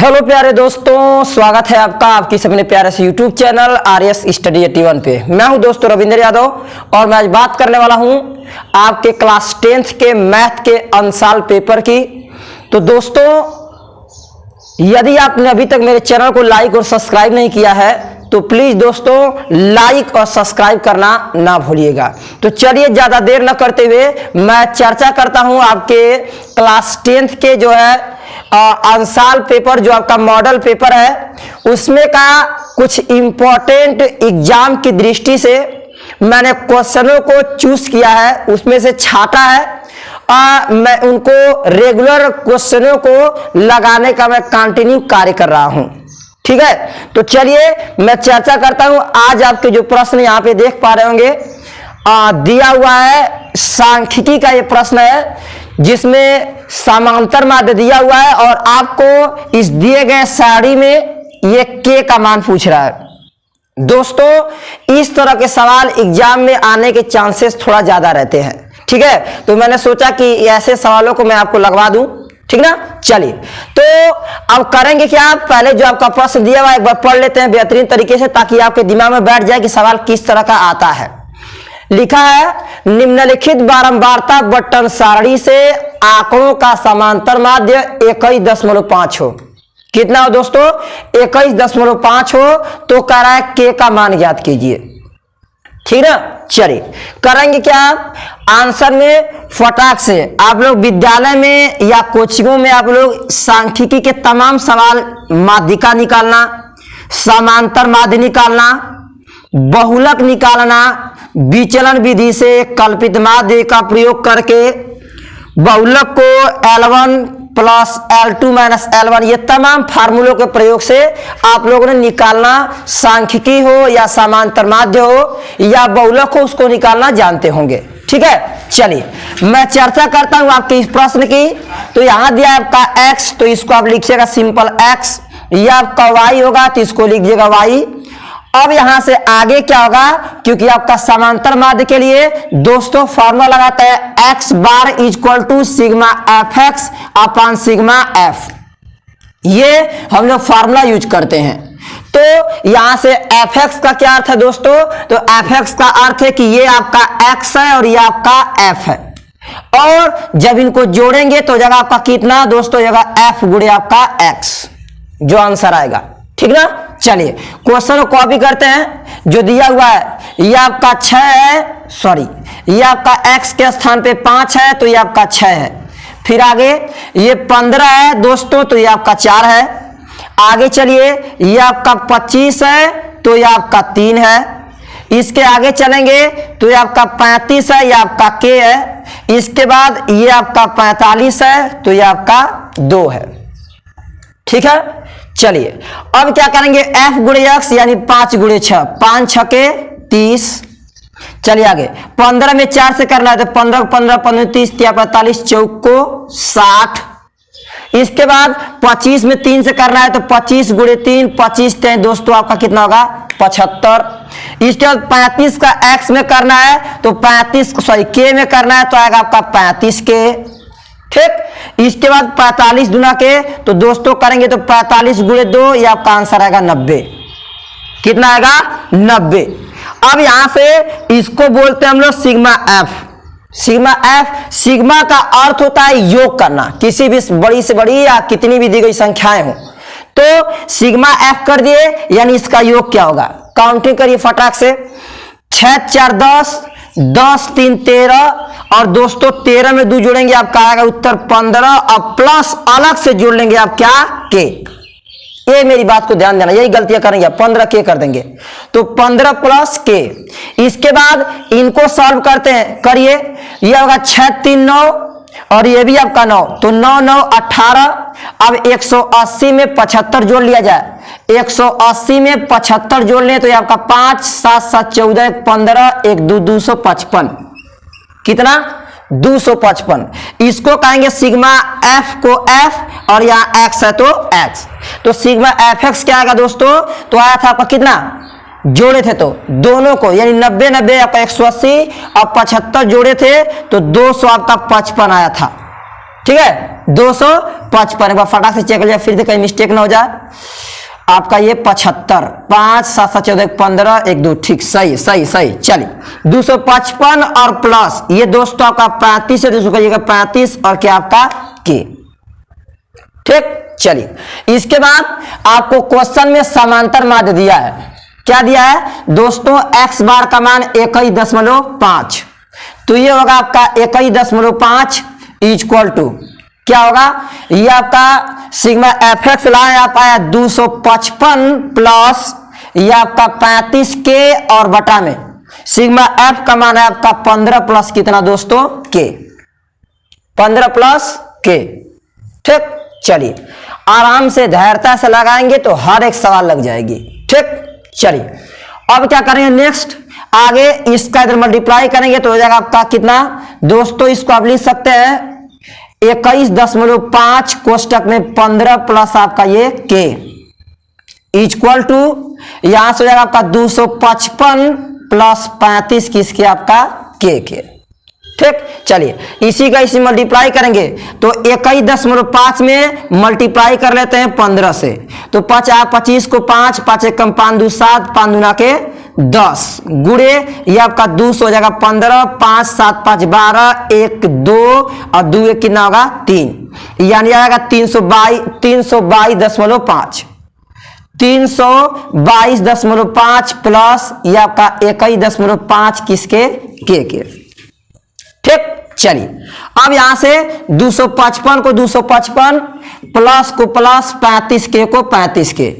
Hello प्यारे दोस्तों, स्वागत है आपका आपकी अपने प्यारे से यूट्यूब चैनल आरएस स्टडी 81 पे। मैं हूं दोस्तों रविंद्र यादव और मैं आज बात करने वाला हूं आपके क्लास 10th के मैथ के अंशाल पेपर की। तो दोस्तों, यदि आपने अभी तक मेरे चैनल को लाइक और सब्सक्राइब नहीं किया है तो प्लीज दोस्तों लाइक और सब्सक्राइब करना ना भूलिएगा। तो चलिए ज्यादा देर न करते हुए मैं चर्चा करता हूं आपके क्लास 10th के जो है अंशाल पेपर, जो आपका मॉडल पेपर है, उसमें का कुछ इंपॉर्टेंट एग्जाम की दृष्टि से मैंने क्वेश्चनों को चूज किया है, उसमें से छाटा है। मैं उनको रेगुलर क्वेश्चनों को लगाने का मैं कंटिन्यू कार्य कर रहा हूं। ठीक है, तो चलिए मैं चर्चा करता हूं। आज आपके जो प्रश्न यहां पे देख पा रहे होंगे, दिया हुआ है सांख्यिकी का ये प्रश्न है जिसमें समांतर माध्य दिया हुआ है और आपको इस दिए गए सारणी में ये के का मान पूछ रहा है। दोस्तों, इस तरह के सवाल एग्जाम में आने के चांसेस थोड़ा ज्यादा रहते हैं। ठीक है, तो मैंने सोचा कि ऐसे सवालों को मैं आपको लगवा दूं। ठीक ना, चलिए तो अब करेंगे क्या, पहले जो आपका प्रश्न दिया हुआ है एक बार पढ़ लेते हैं बेहतरीन तरीके से, ताकि आपके दिमाग में बैठ जाए कि सवाल किस तरह का आता है। लिखा है, निम्नलिखित बारंबारता बंटन सारणी से आंकड़ों का समांतर माध्य 21.5 हो। कितना हो दोस्तों? 21.5 हो। तो कह रहा है के का मान ज्ञात कीजिए। ठीक ना, चलिए करेंगे क्या, आंसर में फटाक से आप लोग विद्यालय में या कोचिंगों में आप लोग सांख्यिकी के तमाम सवाल माध्यिका निकालना, समांतर माध्य निकालना, बहुलक निकालना, विचलन विधि से कल्पित माध्य का प्रयोग करके बहुलक को L1 plus L2 minus L1, ये तमाम फार्मूलों के प्रयोग से आप लोगों ने निकालना, सांख्यिकी हो या समांतर माध्य हो या बहुलक हो, उसको निकालना जानते होंगे। ठीक है, चलिए मैं चर्चा करता हूं आपके इस प्रश्न की। तो यहां दिया आपका x, तो इसको आप लिखिएगा सिंपल x। यह आपका y होगा तो इसको लिखिएगा y। अब यहां से आगे क्या होगा, क्योंकि आपका समांतर माध्य के लिए दोस्तों फॉर्मूला लगाता है x बार equal to sigma F X upon sigma F. ये हम लोग फॉर्मूला यूज करते हैं। तो यहां से एफ एक्स का क्या अर्थ है दोस्तों? तो एफ एक्स का अर्थ है कि ये आपका x है और ये आपका f है, और जब इनको जोड़ेंगे तो जगह आपका कितना दोस्तों, जगह f गुणे आपका x, जो आंसर आएगा। ठीक ना, चलिए क्वेश्चन को कॉपी करते हैं। जो दिया हुआ है ये आपका 6 है, सॉरी ये आपका x के स्थान पे 5 है तो ये आपका 6 है। फिर आगे ये 15 है दोस्तों तो ये आपका 4 है। आगे चलिए, ये आपका 25 है तो ये आपका 3 है। इसके आगे चलेंगे तो ये आपका 35 है, ये आपका k है। इसके बाद ये आपका 45 है तो ये आपका 2 है। ठीक है, चलिए अब क्या करेंगे, f गुणे x यानी 5 गुणे 6, 5 छके 30। चलिए आगे 15 में 4 से करना है तो 15 15 15 30 45 चौको 60। इसके बाद 25 में 3 से करना है तो 25 गुणे 3, 25 3 दोस्तों आपका कितना होगा 75। इसके बाद 35 का x में करना है तो 35 सॉरी k में करना है तो आएगा आपका 35 के। ठीक, इसके बाद 45 गुना के तो दोस्तों करेंगे तो 45 गुणे 2, ये आपका आंसर आएगा 90। कितना आएगा 90। अब यहां से इसको बोलते हैं हम लोग sigma F. Sigma F, sigma का अर्थ होता है योग करना, किसी भी बड़ी से बड़ी या कितनी भी दी गई संख्याएं हो तो सिग्मा एफ कर दिए, यानी इसका योग क्या होगा, काउंटिंग करिए फटाक से। 6 4 10, 10 3 13, और दोस्तों 13 में 2 जोड़ेंगे आपका आएगा उत्तर 15, और प्लस अलग से जोड़ लेंगे आप क्या के। ये मेरी बात को ध्यान देना, यही गलतियां करेंगे, 15 के कर देंगे तो 15 प्लस के। इसके बाद इनको सॉल्व करते हैं, करिए। ये होगा 6 3 9 और ये भी आपका 9, तो 9 9 18। अब 180 में 75 जोड़ लिया जाए, 180 में 75 जोड़ लें तो ये आपका 5 7 7 14 15 1 2 255। कितना 255। इसको कहेंगे सिग्मा एफ को एफ और यहाँ एक्स है तो एक्स। तो सिग्मा एफ एक्स क्या आएगा दोस्तों, तो आया था आपका कितना, जोड़े थे तो दोनों को, यानी 90 90 आपका 180 और 75 जोड़े थे तो 200 आपका 55 आया था। ठीक है, 200 55, एक बार फटाक से चेक कर लिया, फिर से कहीं मिस्टेक ना हो जाए। आपका ये 75, 5 7 7 14 15 1 2, ठीक, सही सही सही। चलिए 255 और प्लस ये दोस्तों आपका 35 है, 200 कहिएगा 35 और क्या आपका के, ठीक। चलिए इसके बाद आपको क्वेश्चन में समांतर माध्य दिया है। क्या दिया है दोस्तों, x बार का मान 21.5, तो ये होगा आपका 21.5 इक्वल टू क्या होगा, ये आपका सिग्मा एफ एक्स लाए आप आया 255 प्लस ये आपका 35 के और बटा में सिग्मा एफ का मान है आपका 15 प्लस कितना दोस्तों के, 15 प्लस के, ठीक। चलिए आराम से धैर्यता से लगाएंगे तो हर एक सवाल लग जाएगी, ठीक। चलिए अब क्या करेंगे, नेक्स्ट आगे इसका इधर मल्टीप्लाई करेंगे तो हो जाएगा आपका कितना दोस्तों, इसको आप लिख सकते हैं 21.5 कोष्टक में 15 प्लस आपका ये के इक्वल टू यहां से हो जाएगा आपका 255 प्लस 35 किसके आपका के, ठीक। चलिए इसी का इसी मल्टीप्लाई करेंगे तो 21.5 में मल्टीप्लाई कर लेते हैं 15 से, तो 25 को 5 5 1 5 2 7 5 दूना के 10 गुड़े ये आपका 200 हो जाएगा 15 5 7 5 12 1 2 और 2 1 कितना होगा 3, यानी आएगा 322.5 322.5 प्लस ये आपका 21.5 किसके के, ठीक। चलिए अब यहां से 255 को 255 प्लस को प्लस 35 के को 35 के,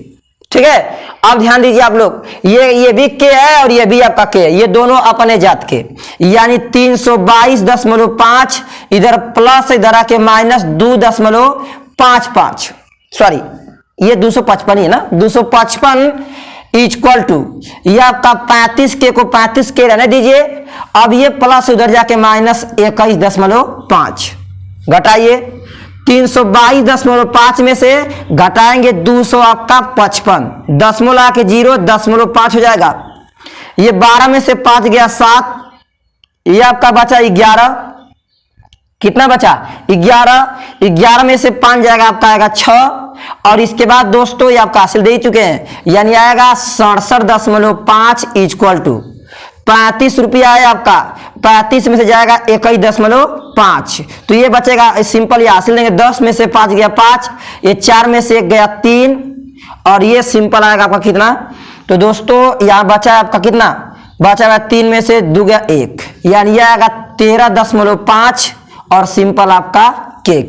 ठीक है। अब ध्यान दीजिए आप लोग, ये भी के है और ये भी आपका के है, ये दोनों अपने जात के, यानी 322.5 इधर प्लस इधर आके माइनस 2.55, सॉरी ये 255 ही है ना, 255 इक्वल टू ये आपका 35 के को 35 के रहने दीजिए, अब ये प्लस उधर जाके माइनस 21.5 घटाइए, 322.5 में से घटाएंगे 200 आपका 55, दशमलव आके 0 0.5 हो जाएगा, ये 12 में से 5 गया 7, ये आपका बचा 11, कितना बचा 11 में से 5 जाएगा आपका आएगा 6, और इसके बाद दोस्तों ये आपका हासिल दे ही चुके हैं, यानी आएगा 67.5 इक्वल टू 35 रुपया है आपका, 35 में से जाएगा 21.5, तो ये बचेगा सिंपल, ये हासिल देंगे 10 में से 5 गया 5, ये 4 में से 1 गया 3 और ये सिंपल आएगा आपका कितना, तो दोस्तों यहाँ बचा है आपका कितना, बचा है 3 में से 2 गया 1, यानी ये आएगा 13.5 और सिंपल आपका के,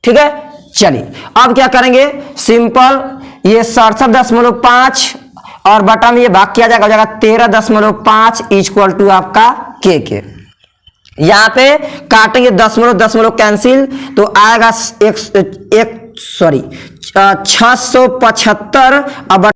ठीक है। चलिए अब क्या करेंगे, सिंपल ये 67.5 और बटा में ये भाग किया जाएगा, हो जाएगा 13.5 इक्वल टू आपका के। यहाँ पे काटेंगे दशमलव कैंसिल तो आएगा 675 अब